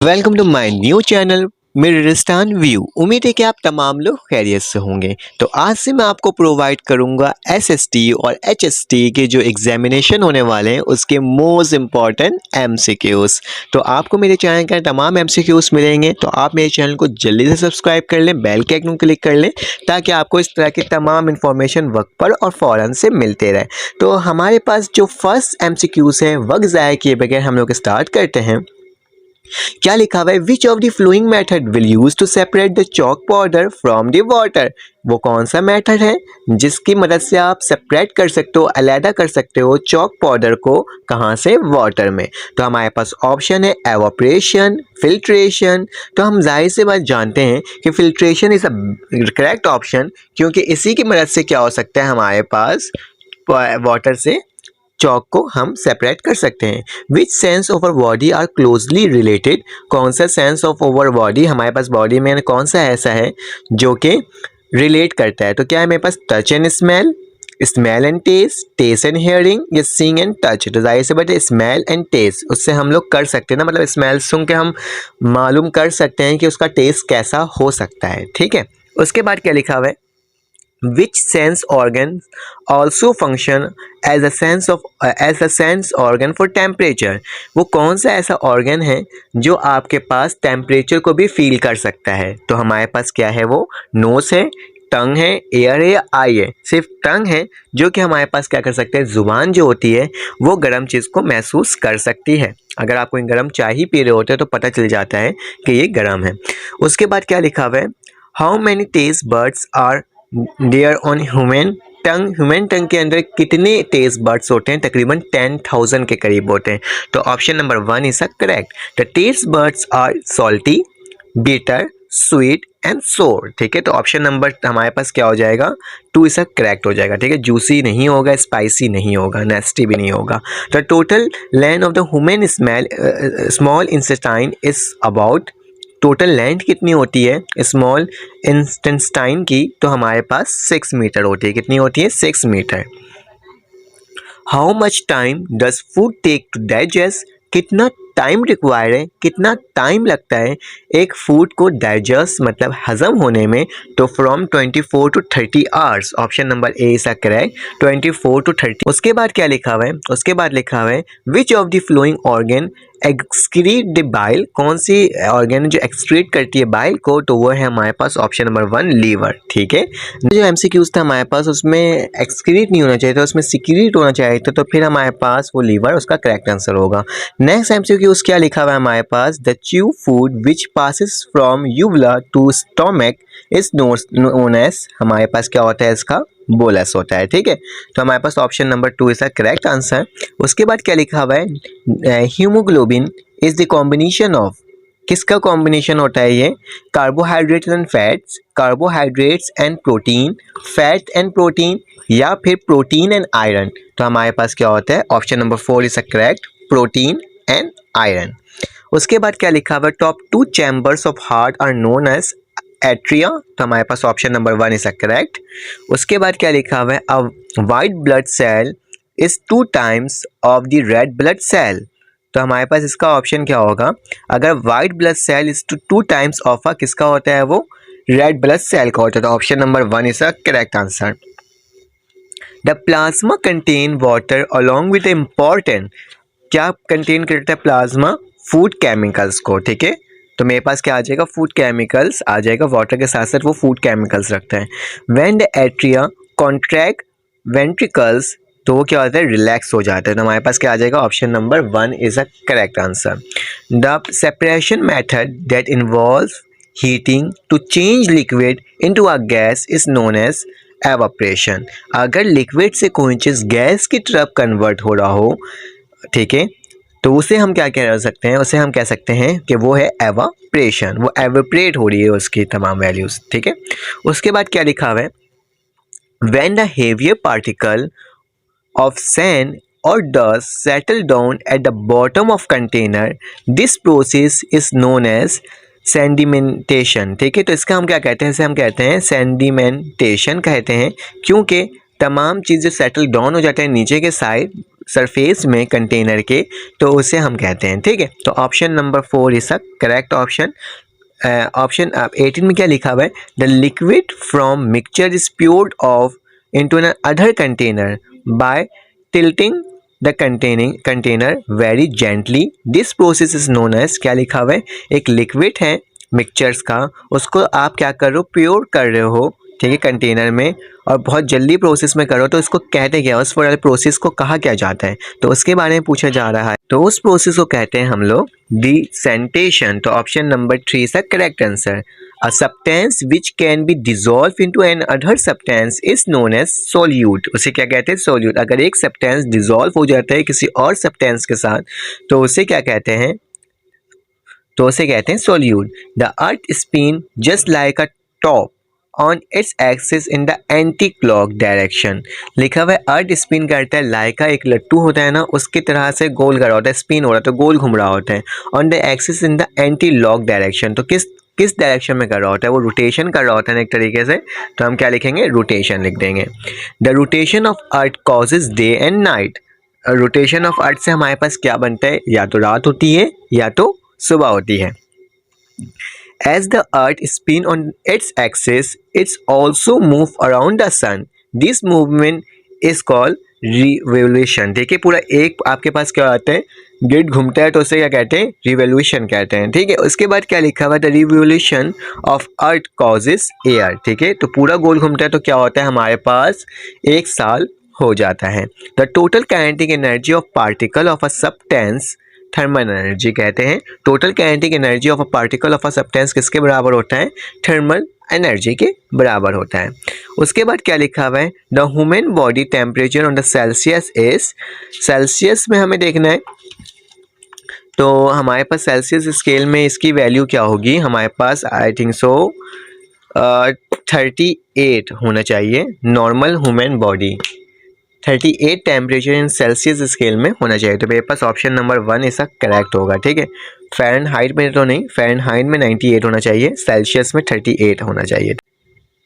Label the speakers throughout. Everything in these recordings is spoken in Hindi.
Speaker 1: Welcome to my new channel मिररिस्तान व्यू। उम्मीद है कि आप तमाम लोग खैरियत से होंगे। तो आज से मैं आपको प्रोवाइड करूंगा एसएसटी और एचएसटी के जो एग्जामिनेशन होने वाले हैं उसके मोस्ट इम्पॉर्टेंट एमसीक्यूज। तो आपको मेरे चैनल का तमाम एमसीक्यूज मिलेंगे, तो आप मेरे चैनल को जल्दी से सब्सक्राइब कर लें, बेल के आइकन क्लिक कर लें ताकि आपको इस तरह की तमाम इन्फॉर्मेशन वक्त पर और फ़ौरन से मिलते रहे। तो हमारे पास जो फर्स्ट एमसीक्यूज है वक्त ज़ाया किए बगैर हम लोग स्टार्ट करते हैं। क्या लिखा हुआ है, which of the following method will use to separate the chalk powder from the water. वो कौन सा मेथड है जिसकी मदद से आप सेपरेट कर सकते हो, अलहदा कर सकते हो चॉक पाउडर को कहाँ से, वाटर में। तो हमारे पास ऑप्शन है एवापोरेशन, फिल्ट्रेशन। तो हम जाहिर सी बात जानते हैं कि filtration is a correct option, क्योंकि इसी की मदद से क्या हो सकता है, हमारे पास वाटर से चॉक को हम सेपरेट कर सकते हैं। Which sense of our body are closely related. कौन सा सेंस ऑफ अवर बॉडी हमारे पास बॉडी में कौन सा ऐसा है जो कि रिलेट करता है। तो क्या है मेरे पास, touch and smell, smell and taste, taste and hearing, या सीइंग एंड टच। तो जाहिर से बट स्मेल एंड टेस्ट उससे हम लोग कर सकते हैं ना, मतलब स्मेल सुन के हम मालूम कर सकते हैं कि उसका टेस्ट कैसा हो सकता है। ठीक है, उसके बाद क्या लिखा हुआ है, which sense organs also function as a sense organ for temperature। वो कौन सा ऐसा ऑर्गन है जो आपके पास टेम्परेचर को भी फील कर सकता है। तो हमारे पास क्या है, वो नोज है, टंग है, एयर है या आई है। सिर्फ टंग है जो कि हमारे पास क्या कर सकते हैं, जुबान जो होती है वो गर्म चीज़ को महसूस कर सकती है। अगर आप कोई गर्म चाय ही पी रहे होते हैं तो पता चल जाता है कि ये गर्म है। उसके बाद क्या लिखा हुआ है, how many taste buds are there on human tongue. Human tongue के अंदर कितने टेस्ट बर्ड्स होते हैं, तकरीबन 10,000 के करीब होते हैं। तो option number 1 is a correct. The taste buds are salty, bitter, sweet and sour. ठीक है, तो ऑप्शन नंबर हमारे पास क्या हो जाएगा, 2 इसका करेक्ट हो जाएगा। ठीक है, जूसी नहीं होगा, स्पाइसी नहीं होगा, नेस्टी भी नहीं होगा। The total length of the human small intestine is about. Total length कितनी होती है स्मॉल इंटेस्टाइन की, तो हमारे पास 6 मीटर होती है। कितनी होती है, 6 metre. How much time does food take to digest. कितना टाइम रिक्वायर है, कितना टाइम लगता है एक फूड को डाइजेस्ट मतलब हजम होने में। तो from 24 to 30 hours. Option number A is correct, 24 to 30। उसके बाद क्या लिखा हुआ है, उसके बाद लिखा हुआ है which of the flowing organ excrete the bile. कौन सी ऑर्गन जो एक्सक्रीट करती है बाइल को, तो वो है हमारे पास ऑप्शन नंबर 1 लीवर। ठीक है, जो एमसीक्यूज था हमारे पास उसमें एक्सक्रीट नहीं होना चाहिए था, उसमें सिक्रीट होना चाहिए था, तो फिर हमारे पास वो लीवर उसका करेक्ट आंसर होगा। नेक्स्ट एमसीक्यूज क्या लिखा हुआ है हमारे पास, the chew food which passes from uvula to stomach is known as. हमारे पास क्या होता है, इसका बोलस होता है। ठीक है, तो हमारे पास ऑप्शन नंबर 2 इसका करेक्ट आंसर। उसके बाद क्या लिखा हुआ है, haemoglobin is the combination of. किसका कॉम्बिनेशन होता है ये, carbohydrates and fats, carbohydrates and protein, fat and protein, या फिर प्रोटीन एंड आयरन। तो हमारे पास क्या होता है, option number 4 is correct, protein and iron. उसके बाद क्या लिखा हुआ है, top 2 chambers of heart are known as atria. तो हमारे पास ऑप्शन नंबर 1 इज करेक्ट। उसके बाद क्या लिखा हुआ है, a white blood cell is 2 times of the red blood cell. तो हमारे पास इसका ऑप्शन क्या होगा, अगर white blood cell is 2 times of a किसका होता है, वो रेड ब्लड सेल का होता है। तो option number 1 is a correct answer. The plasma contain water along with important. क्या कंटेन करता है प्लाज्मा, फूड केमिकल्स को। ठीक है, तो मेरे पास क्या आ जाएगा, फूड केमिकल्स आ जाएगा, वाटर के साथ साथ वो फूड केमिकल्स रखता है। When the atria contract ventricles, तो वो क्या होता है, रिलैक्स हो जाता है। तो हमारे पास क्या आ जाएगा, option number 1 is a correct answer. The separation method that involve heating to change liquid into a gas is known as evaporation. अगर लिक्विड से कोई चीज़ गैस की तरफ कन्वर्ट हो रहा हो, ठीक है, तो उसे हम क्या कह सकते हैं, उसे हम कह सकते हैं कि वो है एवाप्रेशन, वो एवाप्रेट हो रही है उसकी तमाम वैल्यूज़। ठीक है, उसके बाद क्या लिखा हुआ है, when the heavier particle of sand or dust settle down at the bottom of container, this process is known as sedimentation। ठीक है, तो इसका हम क्या कहते हैं, इसे हम कहते हैं sedimentation कहते हैं, क्योंकि तमाम चीज़ें सेटल डाउन हो जाते हैं नीचे के साइड सरफेस में कंटेनर के, तो उसे हम कहते हैं। ठीक है, तो option number 4 is a correct option. Option 18 में क्या लिखा हुआ है? The liquid from mixture is poured off into N other container by tilting the container very gently, this process is known as, क्या लिखा हुआ है? एक लिक्विड है मिक्सचर्स का, उसको आप क्या कर रहे हो? प्योर कर रहे हो, ठीक है, कंटेनर में, और बहुत जल्दी प्रोसेस में करो, तो इसको कहते क्या? उस वाले प्रोसेस को कहा क्या जाता है? तो उसके बारे में पूछा जा रहा है। तो उस प्रोसेस को कहते हैं हम लोग डिसेंटेशन। तो option number 3 is the correct answer. A substance which can be dissolve into N other substance is known as solute. उसे क्या कहते हैं? सोल्यूट। अगर एक सब्सटेंस डिजोल्व हो जाता है किसी और सब्सटेंस के साथ, तो उसे क्या कहते हैं? तो उसे कहते हैं solute. The earth spin just like a top on its axis in the anti clock direction. लिखा हुआ है अर्थ स्पिन करता है, लाइका एक लट्टू होता है ना, उसकी तरह से गोल कर रहा होता है, स्पिन हो रहा है तो गोल घूम रहा होता है, on the axis in the anti lock direction. तो किस डायरेक्शन में कर रहा होता है? वो रोटेशन कर रहा होता है ना एक तरीके से, तो हम क्या लिखेंगे? रोटेशन लिख देंगे। The rotation of earth causes day and night. Rotation of earth से हमारे पास क्या बनता है? या तो रात होती है या तो सुबह होती है। As the earth spin on its axis, it's also move around the sun. This movement is called revolution। देखिए पूरा एक आपके पास क्या आता है? ग्रिड घूमता है, तो उसे क्या कहते हैं? रिवोल्यूशन कहते हैं। ठीक है, उसके बाद क्या लिखा हुआ है? The revolution of earth causes year. ठीक है, तो पूरा गोल घूमता है तो क्या होता है? हमारे पास 1 साल हो जाता है। The total kinetic energy of particle of a substance thermal energy कहते हैं। Total kinetic energy of a particle of a substance किसके बराबर होता है? थर्मल एनर्जी के बराबर होता है। उसके बाद क्या लिखा हुआ है? The human body temperature on the Celsius is, Celsius में हमें देखना है, तो हमारे पास सेल्सियस स्केल में इसकी वैल्यू क्या होगी? हमारे पास आई थिंक सो 38 होना चाहिए। Normal human body 38 temperature in Celsius scale में होना चाहिए। तो मेरे पास ऑप्शन नंबर 1 इसका करेक्ट होगा। ठीक है, फ़ारेनहाइट में तो नहीं, फ़ारेनहाइट में 98 होना चाहिए, सेल्सियस में 38 होना चाहिए।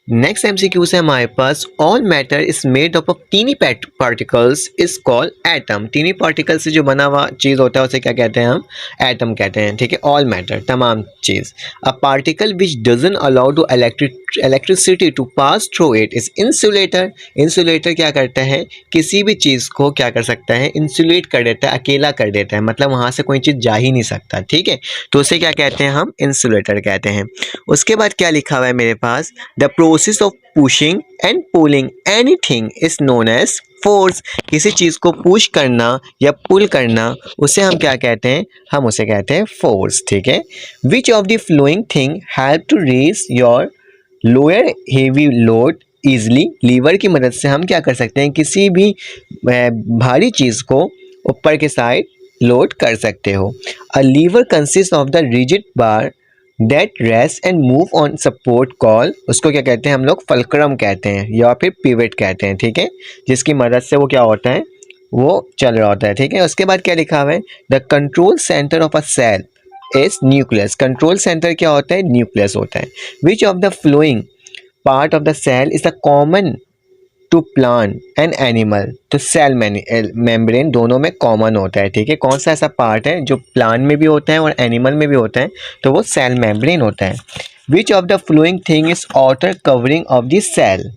Speaker 1: नेक्स्ट एमसीक्यू से हमारे पास all matter is made up of tiny particles is called atom. Tiny particle से जो बना हुआ चीज़ होता है उसे क्या कहते हैं? हम एटम कहते हैं। ठीक है, ऑल मैटर तमाम चीज़। A particle which doesn't allow to electricity to pass through it is insulator. Insulator क्या करता है? किसी भी चीज़ को क्या कर सकता है? इंसुलेट कर देता है, अकेला कर देता है, मतलब वहाँ से कोई चीज़ जा ही नहीं सकता। ठीक है, तो उसे क्या कहते हैं? हम इंसुलेटर कहते हैं। उसके बाद क्या लिखा हुआ है मेरे पास? The process of pushing and pulling anything is known as force. किसी चीज़ को पुश करना या पुल करना, उसे हम क्या कहते हैं? हम उसे कहते हैं फोर्स। ठीक है, which of the following thing help to raise your lower heavy load easily. Lever की मदद से हम क्या कर सकते हैं? किसी भी भारी चीज़ को ऊपर के साइड लोड कर सकते हो। A lever consist of the rigid bar that rest and move on support call, उसको क्या कहते हैं? हम लोग फलक्रम कहते हैं या फिर पिवट कहते हैं। ठीक है, जिसकी मदद से वो क्या होता है? वो चल रहा होता है। ठीक है, उसके बाद क्या लिखा हुआ है? The control centre of a cell is nucleus. Control centre क्या होता है? न्यूक्लियस होता है। Which of the following part of the cell is the common to plant and animal. तो सेल मेम्ब्रेन दोनों में कॉमन होता है। ठीक है, कौन सा ऐसा पार्ट है जो प्लांट में भी होता है और एनिमल में भी होता है? तो वो सेल मेम्ब्रेन होता है। Which of the following thing is outer covering of the cell.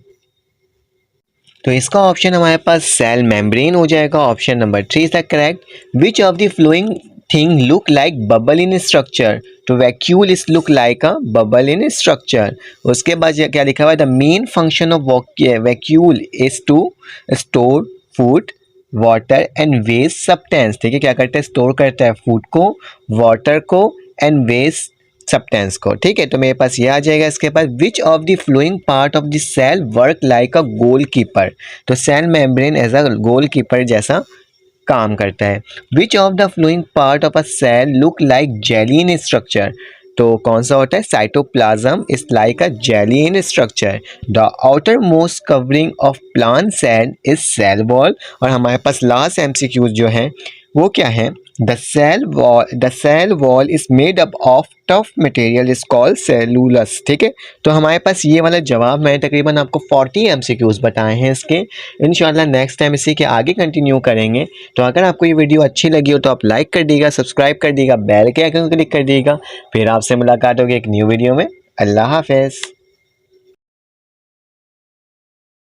Speaker 1: तो इसका ऑप्शन हमारे पास सेल मेम्ब्रेन हो जाएगा। Option number 3 is the correct. Which of the following thing look like bubble in structure. तो vacuole is look like a bubble in structure. उसके बाद क्या लिखा हुआ है? The main function of vacuole is to store food water and waste substance. ठीक है, क्या करता है? स्टोर करता है फूड को, वाटर को एंड वेस्ट सब्सटेंस को। ठीक है, तो मेरे पास ये आ जाएगा। इसके पास which of the following part of the cell work like a goalkeeper. तो cell membrane as a goalkeeper जैसा काम करता है। Which of the following part of a cell look like jelly in structure. तो कौन सा होता है? Cytoplasm is like a jelly in structure. The outermost covering of plant cell is cell wall. और हमारे पास लास्ट एमसीक्यूज जो है वो क्या है? The cell wall is made up of tough material is called cellulose. ठीक है, तो हमारे पास ये वाला जवाब, मैं तकरीबन आपको 40 MCQs बताए हैं इसके। इंशाल्लाह नेक्स्ट टाइम इसी के आगे कंटिन्यू करेंगे। तो अगर आपको ये वीडियो अच्छी लगी हो तो आप लाइक कर दीजिएगा, सब्सक्राइब कर दीजिएगा, बेल के आइकन को क्लिक कर दीजिएगा। फिर आपसे मुलाकात होगी एक न्यू वीडियो में। अल्लाह हाफ़िज़।